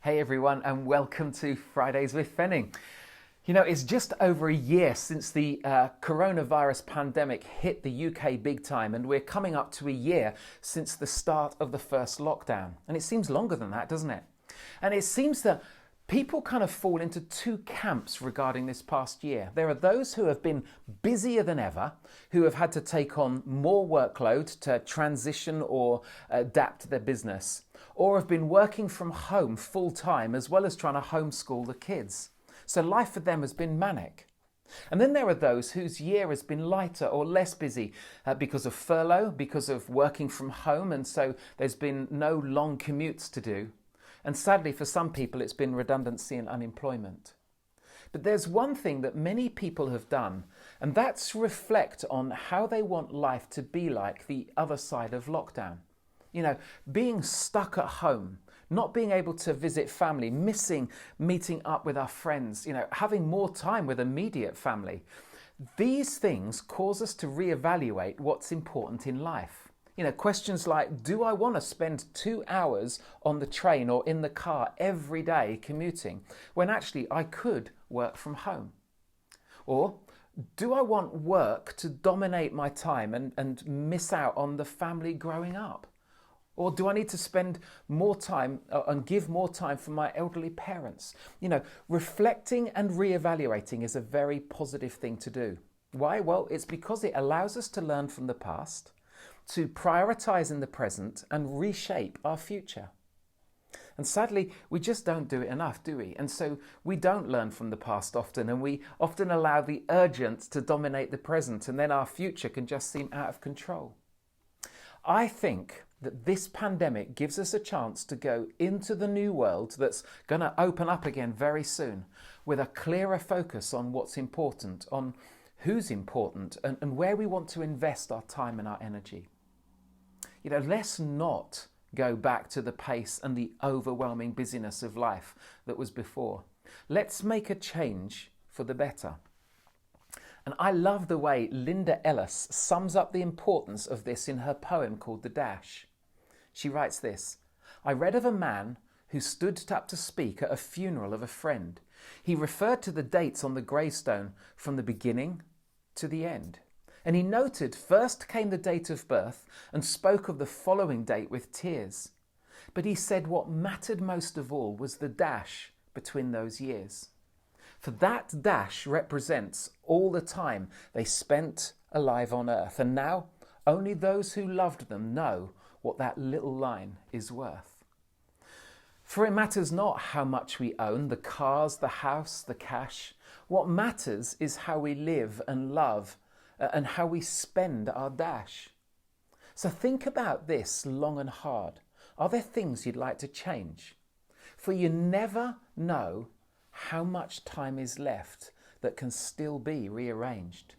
Hey everyone, and welcome to Fridays with Fenning. You know, it's just over a year since the coronavirus pandemic hit the UK big time, and we're coming up to a year since the start of the first lockdown. And it seems longer than that, doesn't it? And it seems that people kind of fall into two camps regarding this past year. There are those who have been busier than ever, who have had to take on more workload to transition or adapt their business, or have been working from home full time as well as trying to homeschool the kids. So life for them has been manic. And then there are those whose year has been lighter or less busy because of furlough, because of working from home, and so there's been no long commutes to do. And sadly, for some people, it's been redundancy and unemployment. But there's one thing that many people have done, and that's reflect on how they want life to be like the other side of lockdown. You know, being stuck at home, not being able to visit family, missing meeting up with our friends, you know, having more time with immediate family. These things cause us to reevaluate what's important in life. You know, questions like, do I want to spend 2 hours on the train or in the car every day commuting when actually I could work from home? Or do I want work to dominate my time and miss out on the family growing up? Or do I need to spend more time and give more time for my elderly parents? You know, reflecting and reevaluating is a very positive thing to do. Why? Well, it's because it allows us to learn from the past, to prioritize in the present and reshape our future. And sadly, we just don't do it enough, do we? And so we don't learn from the past often, and we often allow the urgent to dominate the present, and then our future can just seem out of control. I think that this pandemic gives us a chance to go into the new world that's going to open up again very soon with a clearer focus on what's important, on who's important, and where we want to invest our time and our energy. You know, let's not go back to the pace and the overwhelming busyness of life that was before. Let's make a change for the better. And I love the way Linda Ellis sums up the importance of this in her poem called The Dash. She writes this: I read of a man who stood up to speak at a funeral of a friend. He referred to the dates on the gravestone from the beginning to the end. And he noted first came the date of birth and spoke of the following date with tears. But he said what mattered most of all was the dash between those years. For that dash represents all the time they spent alive on earth. And now only those who loved them know what that little line is worth. For it matters not how much we own, the cars, the house, the cash. What matters is how we live and love and how we spend our dash. So think about this long and hard. Are there things you'd like to change? For you never know how much time is left that can still be rearranged.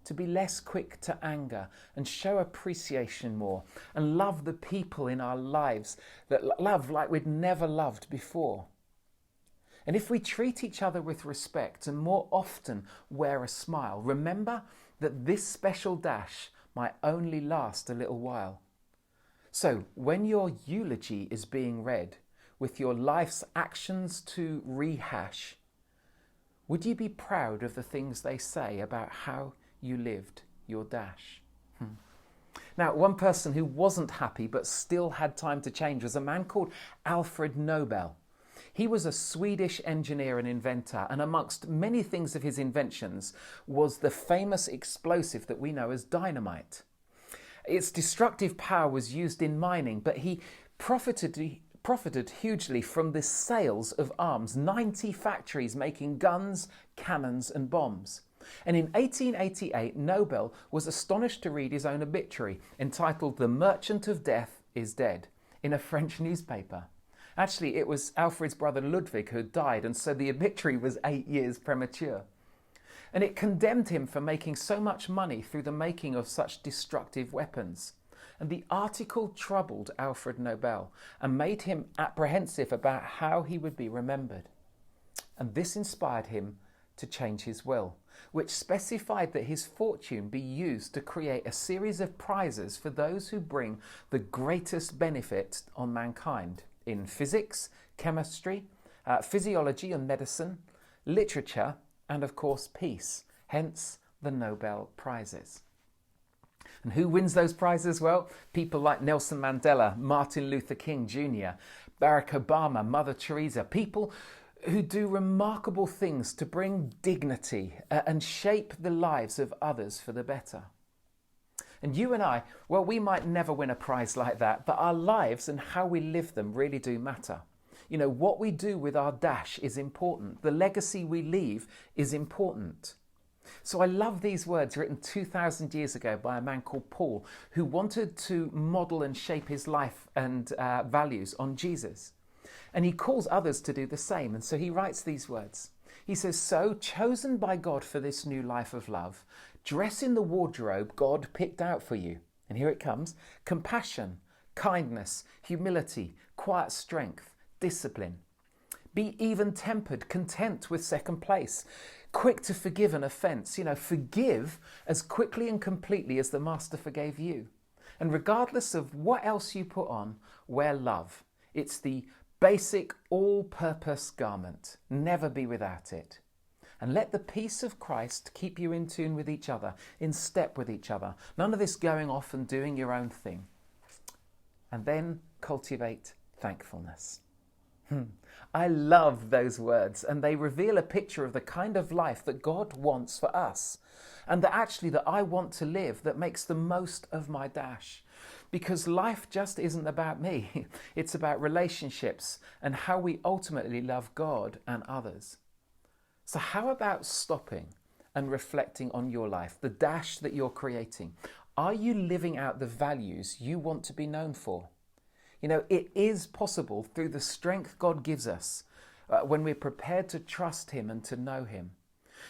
To be less quick to anger and show appreciation more and love the people in our lives that love like we'd never loved before. And if we treat each other with respect and more often wear a smile, remember that this special dash might only last a little while. So when your eulogy is being read, with your life's actions to rehash, would you be proud of the things they say about how you lived your dash? Now, one person who wasn't happy but still had time to change was a man called Alfred Nobel. He was a Swedish engineer and inventor, and amongst many things of his inventions was the famous explosive that we know as dynamite. Its destructive power was used in mining, but he profited hugely from the sales of arms, 90 factories making guns, cannons and bombs. And in 1888, Nobel was astonished to read his own obituary, entitled "The Merchant of Death is Dead," in a French newspaper. Actually, it was Alfred's brother Ludwig who died, and so the obituary was 8 years premature. And it condemned him for making so much money through the making of such destructive weapons. And the article troubled Alfred Nobel and made him apprehensive about how he would be remembered. And this inspired him to change his will, which specified that his fortune be used to create a series of prizes for those who bring the greatest benefit on mankind. in physics, chemistry, physiology and medicine, literature, and of course peace, hence the Nobel Prizes. And who wins those prizes? Well, people like Nelson Mandela, Martin Luther King Jr., Barack Obama, Mother Teresa, people who do remarkable things to bring dignity and shape the lives of others for the better. And you and I, well, we might never win a prize like that, but our lives and how we live them really do matter. You know, what we do with our dash is important. The legacy we leave is important. So I love these words written 2,000 years ago by a man called Paul, who wanted to model and shape his life and values on Jesus. And he calls others to do the same. And so he writes these words. He says, "So, chosen by God for this new life of love, dress in the wardrobe God picked out for you." And here it comes: compassion, kindness, humility, quiet strength, discipline. Be even-tempered, content with second place, quick to forgive an offence. You know, forgive as quickly and completely as the Master forgave you. And regardless of what else you put on, wear love. It's the basic all-purpose garment. Never be without it. And let the peace of Christ keep you in tune with each other, in step with each other. None of this going off and doing your own thing. And then cultivate thankfulness. I love those words, and they reveal a picture of the kind of life that God wants for us, and that I want to live, that makes the most of my dash. Because life just isn't about me. It's about relationships and how we ultimately love God and others. So how about stopping and reflecting on your life, the dash that you're creating? Are you living out the values you want to be known for? You know, it is possible through the strength God gives us when we're prepared to trust Him and to know Him.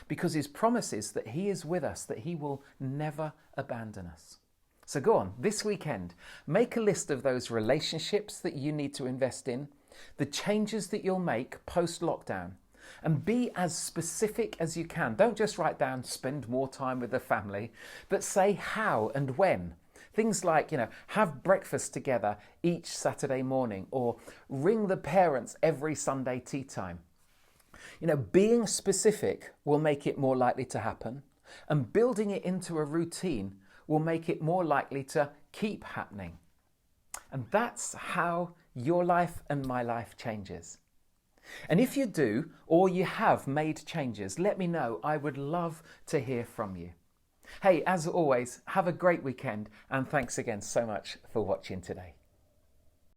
Because His promise is that He is with us, that He will never abandon us. So go on, this weekend, make a list of those relationships that you need to invest in, the changes that you'll make post-lockdown, and be as specific as you can. Don't just write down, spend more time with the family, but say how and when. Things like, you know, have breakfast together each Saturday morning, or ring the parents every Sunday tea time. You know, being specific will make it more likely to happen, and building it into a routine will make it more likely to keep happening. And that's how your life and my life changes. And if you do, or you have made changes, let me know. I would love to hear from you. Hey, as always, have a great weekend, and thanks again so much for watching today.